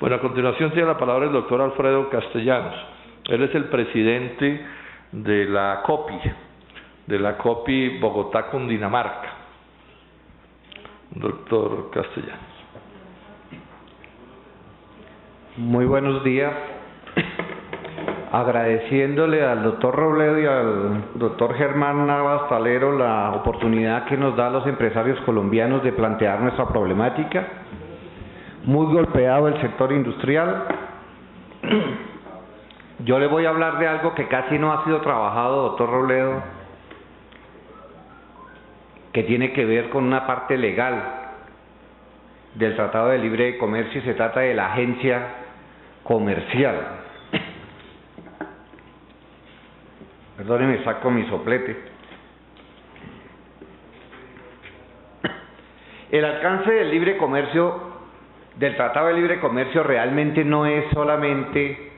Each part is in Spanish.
Bueno, a continuación tiene la palabra el doctor Alfredo Castellanos. Él es el presidente de la COPI Bogotá Cundinamarca. Doctor Castellanos. Muy buenos días. Agradeciéndole al doctor Robledo y al doctor Germán Navas Talero la oportunidad que nos da a los empresarios colombianos de plantear nuestra problemática. Muy golpeado el sector industrial. Yo le voy a hablar de algo que casi no ha sido trabajado, doctor Robledo, que tiene que ver con una parte legal del Tratado de Libre Comercio, y se trata de la agencia comercial. Perdónenme, saco mi soplete. El alcance del libre comercio, del Tratado de Libre Comercio, realmente no es solamente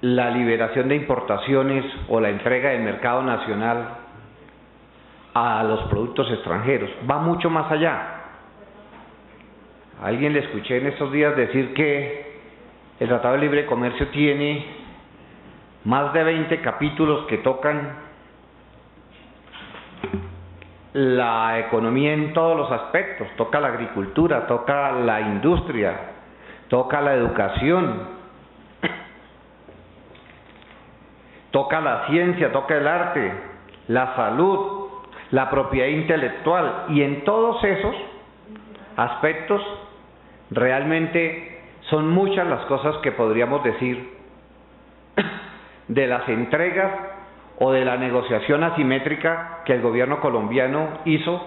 la liberación de importaciones o la entrega del mercado nacional a los productos extranjeros. Va mucho más allá. A alguien le escuché en estos días decir que el Tratado de Libre Comercio tiene más de 20 capítulos que tocan la economía en todos los aspectos. Toca la agricultura, toca la industria, toca la educación, toca la ciencia, toca el arte, la salud, la propiedad intelectual, y en todos esos aspectos realmente son muchas las cosas que podríamos decir de las entregas o de la negociación asimétrica que el gobierno colombiano hizo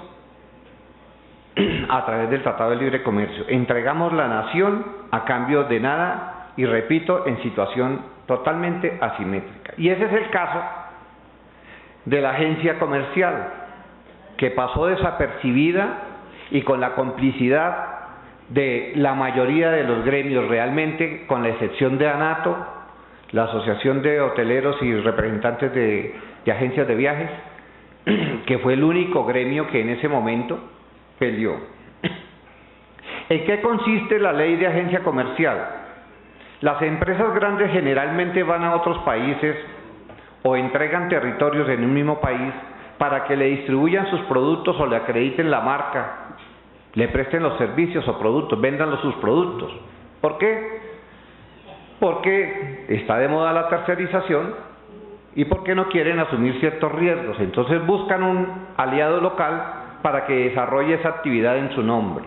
a través del Tratado de Libre Comercio. Entregamos la nación a cambio de nada, y repito, en situación totalmente asimétrica. Y ese es el caso de la agencia comercial, que pasó desapercibida y con la complicidad de la mayoría de los gremios, realmente, con la excepción de ANATO, la Asociación de Hoteleros y Representantes de Agencias de Viajes, que fue el único gremio que en ese momento peleó. ¿En qué consiste la ley de agencia comercial? Las empresas grandes generalmente van a otros países o entregan territorios en un mismo país para que le distribuyan sus productos o le acrediten la marca, le presten los servicios o productos, vendan sus productos. ¿Por qué? Porque está de moda la tercerización y porque no quieren asumir ciertos riesgos. Entonces buscan un aliado local para que desarrolle esa actividad en su nombre.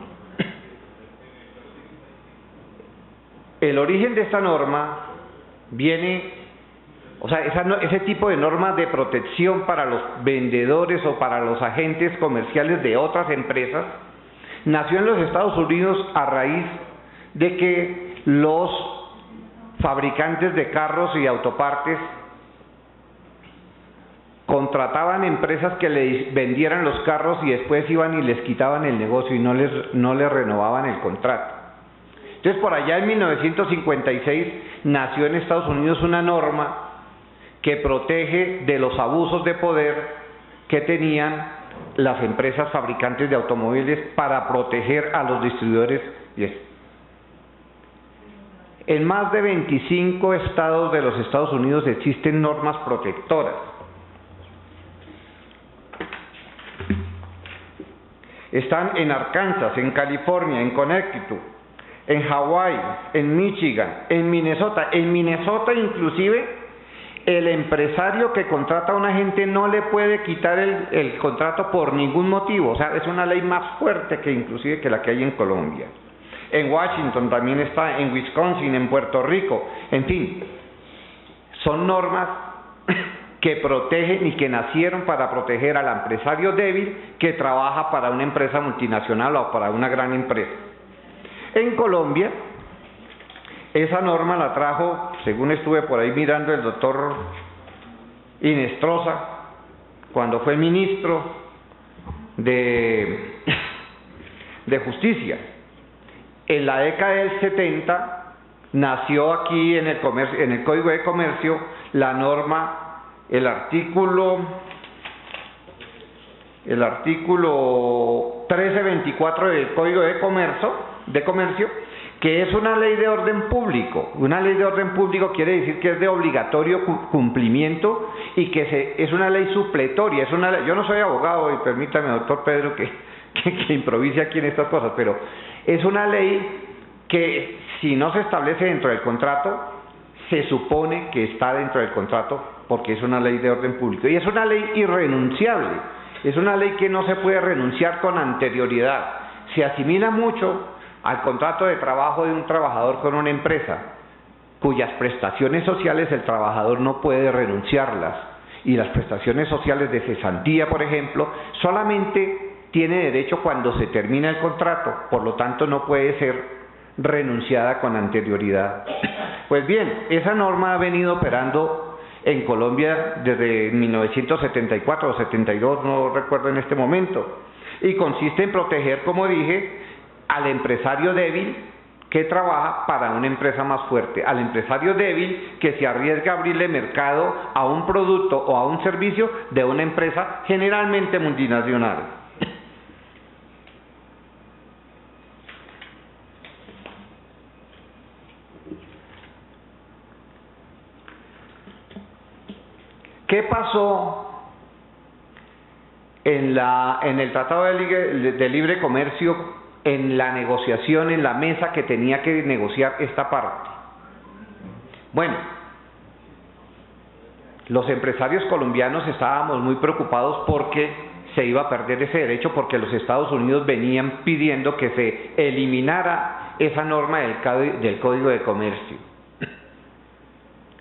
El origen de esta norma viene, ese tipo de norma de protección para los vendedores o para los agentes comerciales de otras empresas, nació en los Estados Unidos a raíz de que los fabricantes de carros y autopartes contrataban empresas que les vendieran los carros y después iban y les quitaban el negocio y no les renovaban el contrato. Entonces, por allá en 1956 nació en Estados Unidos una norma que protege de los abusos de poder que tenían las empresas fabricantes de automóviles para proteger a los distribuidores. En más de 25 estados de los Estados Unidos existen normas protectoras. Están en Arkansas, en California, en Connecticut, en Hawái, en Michigan, en Minnesota. En Minnesota, inclusive, el empresario que contrata a un agente no le puede quitar el contrato por ningún motivo. O sea, es una ley más fuerte que inclusive que la que hay en Colombia. En Washington también está, en Wisconsin, en Puerto Rico, en fin. Son normas que protegen y que nacieron para proteger al empresario débil que trabaja para una empresa multinacional o para una gran empresa. En Colombia, esa norma la trajo, según estuve por ahí mirando, el doctor Inestrosa, cuando fue ministro de Justicia. En la década del 70 nació aquí en el Código de Comercio la norma, el artículo 1324 del Código de Comercio, que es una ley de orden público. Una ley de orden público quiere decir que es de obligatorio cumplimiento y que es una ley supletoria. Es una ley, yo no soy abogado y permítame, doctor Pedro, que improvise aquí en estas cosas, pero es una ley que si no se establece dentro del contrato, se supone que está dentro del contrato porque es una ley de orden público. Y es una ley irrenunciable, es una ley que no se puede renunciar con anterioridad. Se asimila mucho al contrato de trabajo de un trabajador con una empresa, cuyas prestaciones sociales el trabajador no puede renunciarlas. Y las prestaciones sociales de cesantía, por ejemplo, solamente tiene derecho cuando se termina el contrato, por lo tanto no puede ser renunciada con anterioridad. Pues bien, esa norma ha venido operando en Colombia desde 1974 o 72, no recuerdo en este momento, y consiste en proteger, como dije, al empresario débil que trabaja para una empresa más fuerte, al empresario débil que se arriesga a abrirle mercado a un producto o a un servicio de una empresa generalmente multinacional. ¿Qué pasó en el Tratado de Libre Comercio, en la negociación, en la mesa que tenía que negociar esta parte? Bueno, los empresarios colombianos estábamos muy preocupados porque se iba a perder ese derecho, porque los Estados Unidos venían pidiendo que se eliminara esa norma del Código de Comercio.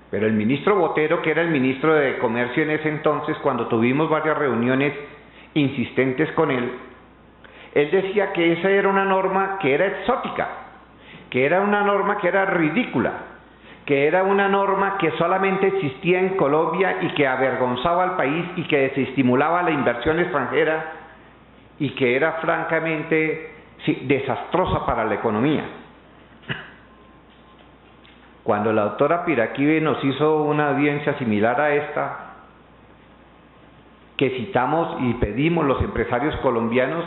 Pero el ministro Botero, que era el ministro de Comercio en ese entonces, cuando tuvimos varias reuniones insistentes con él decía que esa era una norma que era exótica, que era una norma que era ridícula, que era una norma que solamente existía en Colombia y que avergonzaba al país y que desestimulaba la inversión extranjera y que era francamente desastrosa para la economía. Cuando la doctora Piraquive nos hizo una audiencia similar a esta, que citamos y pedimos los empresarios colombianos,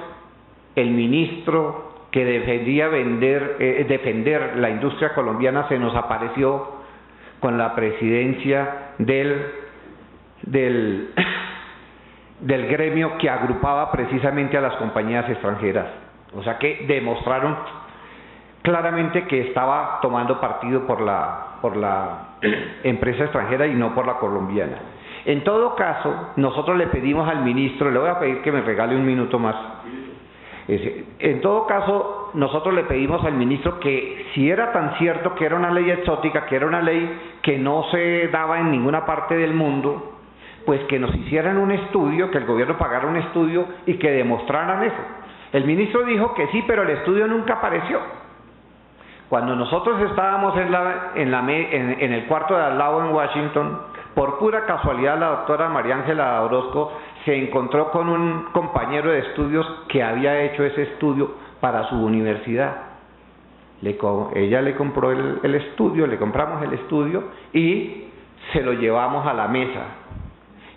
el ministro que defendía defender la industria colombiana se nos apareció con la presidencia del gremio que agrupaba precisamente a las compañías extranjeras. O sea que demostraron claramente que estaba tomando partido por la empresa extranjera y no por la colombiana. En todo caso, nosotros le pedimos al ministro, le voy a pedir que me regale un minuto más. En todo caso, nosotros le pedimos al ministro que, si era tan cierto que era una ley exótica, que era una ley que no se daba en ninguna parte del mundo, pues que nos hicieran un estudio, que el gobierno pagara un estudio y que demostraran eso. El ministro dijo que sí, pero el estudio nunca apareció. Cuando nosotros estábamos en el cuarto de al lado en Washington, por pura casualidad la doctora María Ángela Orozco se encontró con un compañero de estudios que había hecho ese estudio para su universidad. Ella le compró el estudio, le compramos el estudio y se lo llevamos a la mesa.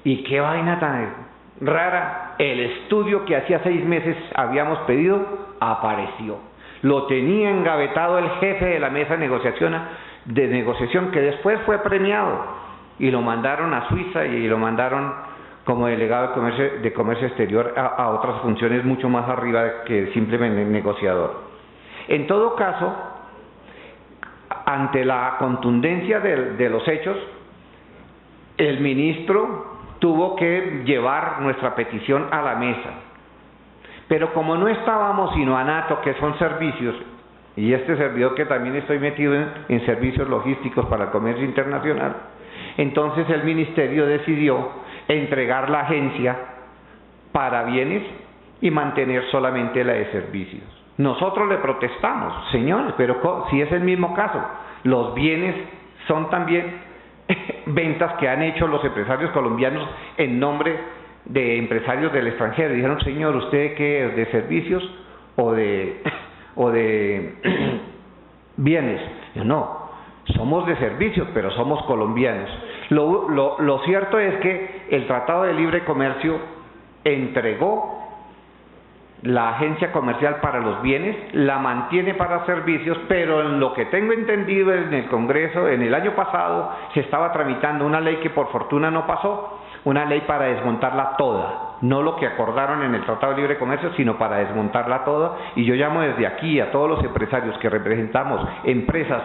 Y qué vaina tan rara, el estudio que hacía 6 meses habíamos pedido apareció. Lo tenía engavetado el jefe de la mesa de negociación que después fue premiado y lo mandaron a Suiza y lo mandaron como delegado de comercio exterior a otras funciones mucho más arriba que simplemente negociador. En todo caso, ante la contundencia de los hechos, el ministro tuvo que llevar nuestra petición a la mesa. Pero como no estábamos sino ANATO, que son servicios, y este servidor que también estoy metido en servicios logísticos para el comercio internacional, entonces el ministerio decidió entregar la agencia para bienes y mantener solamente la de servicios. Nosotros le protestamos, señores, pero si es el mismo caso, los bienes son también ventas que han hecho los empresarios colombianos en nombre de empresarios del extranjero. Dijeron, señor, ¿usted qué es? ¿De servicios o de bienes? Yo, no, somos de servicios, pero somos colombianos. Lo cierto es que el Tratado de Libre Comercio entregó la agencia comercial para los bienes, la mantiene para servicios, pero en lo que tengo entendido en el Congreso, en el año pasado se estaba tramitando una ley que por fortuna no pasó, una ley para desmontarla toda, no lo que acordaron en el Tratado de Libre Comercio, sino para desmontarla toda, y yo llamo desde aquí a todos los empresarios que representamos empresas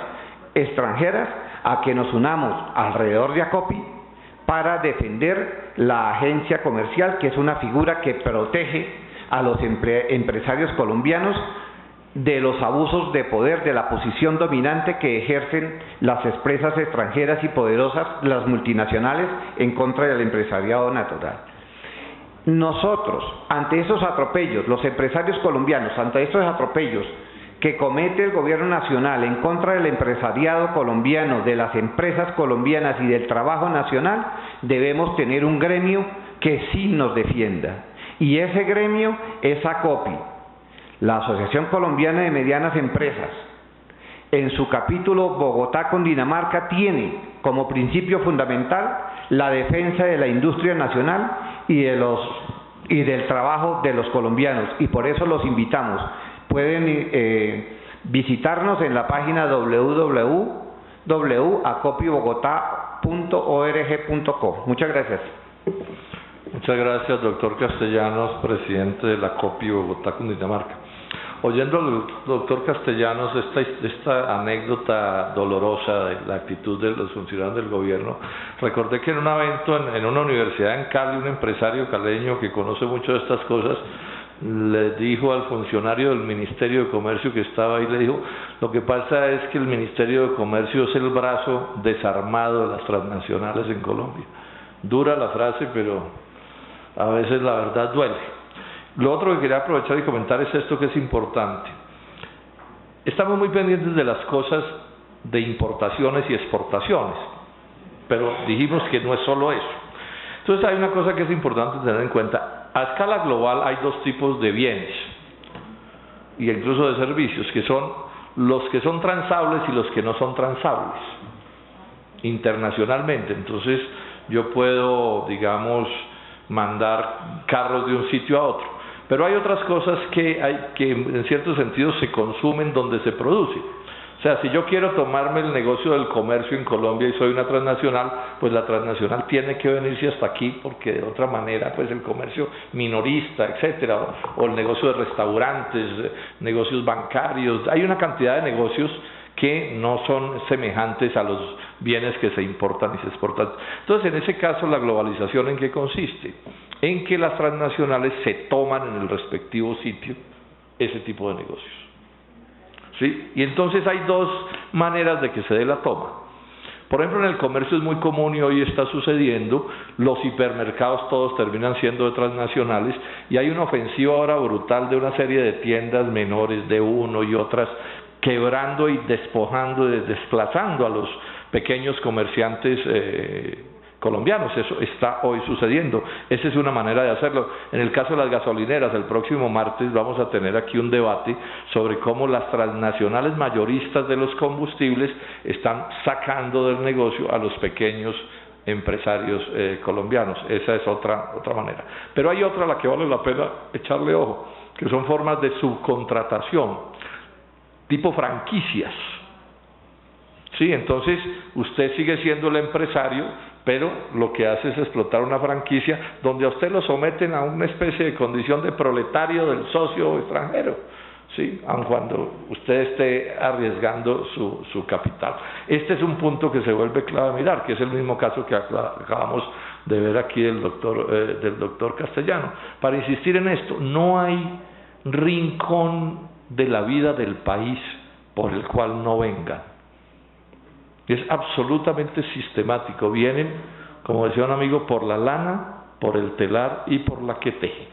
extranjeras a que nos unamos alrededor de ACOPI para defender la agencia comercial, que es una figura que protege a los empresarios colombianos de los abusos de poder, de la posición dominante que ejercen las empresas extranjeras y poderosas, las multinacionales, en contra del empresariado natural. Nosotros, ante esos atropellos, los empresarios colombianos, ante estos atropellos que comete el gobierno nacional en contra del empresariado colombiano, de las empresas colombianas y del trabajo nacional, debemos tener un gremio que sí nos defienda. Y ese gremio es ACOPI, la Asociación Colombiana de Medianas Empresas. En su capítulo Bogotá con Dinamarca tiene como principio fundamental la defensa de la industria nacional y del trabajo de los colombianos, y por eso los invitamos. Pueden visitarnos en la página www.acopibogotá.org.co. Muchas gracias. Muchas gracias, doctor Castellanos, presidente de la ACOPI Bogotá, Cundinamarca. Oyendo al doctor Castellanos esta anécdota dolorosa de la actitud de los funcionarios del gobierno, recordé que en un evento en una universidad en Cali, un empresario caleño que conoce mucho de estas cosas, le dijo al funcionario del Ministerio de Comercio que estaba ahí, le dijo: lo que pasa es que el Ministerio de Comercio es el brazo desarmado de las transnacionales en Colombia. Dura la frase, pero a veces la verdad duele. Lo otro que quería aprovechar y comentar es esto, que es importante. Estamos muy pendientes de las cosas de importaciones y exportaciones, pero dijimos que no es solo eso. Entonces hay una cosa que es importante tener en cuenta. A escala global hay dos tipos de bienes, y incluso de servicios, que son los que son transables y los que no son transables, internacionalmente. Entonces yo puedo, digamos, mandar carros de un sitio a otro, pero hay otras cosas que en cierto sentido se consumen donde se produce. O sea, si yo quiero tomarme el negocio del comercio en Colombia y soy una transnacional, pues la transnacional tiene que venirse hasta aquí, porque de otra manera pues el comercio minorista, etcétera, o el negocio de restaurantes, negocios bancarios, hay una cantidad de negocios que no son semejantes a los bienes que se importan y se exportan. Entonces, en ese caso, la globalización, ¿en qué consiste? En que las transnacionales se toman en el respectivo sitio ese tipo de negocios, ¿sí? Y entonces hay dos maneras de que se dé la toma. Por ejemplo, en el comercio es muy común, y hoy está sucediendo, los hipermercados todos terminan siendo de transnacionales, y hay una ofensiva ahora brutal de una serie de tiendas menores, de uno y otras, quebrando y despojando, desplazando a los pequeños comerciantes colombianos. Eso está hoy sucediendo. Esa es una manera de hacerlo. En el caso de las gasolineras, el próximo martes vamos a tener aquí un debate sobre cómo las transnacionales mayoristas de los combustibles están sacando del negocio a los pequeños empresarios colombianos. Esa es otra manera. Pero hay otra a la que vale la pena echarle ojo, que son formas de subcontratación, tipo franquicias. Sí, entonces usted sigue siendo el empresario, pero lo que hace es explotar una franquicia donde a usted lo someten a una especie de condición de proletario del socio extranjero, ¿sí? Aun cuando usted esté arriesgando su capital. Este es un punto que se vuelve clave mirar, que es el mismo caso que acabamos de ver aquí del doctor Castellano. Para insistir en esto, no hay rincón de la vida del país por el cual no vengan. Es absolutamente sistemático. Vienen, como decía un amigo, por la lana, por el telar y por la que teje.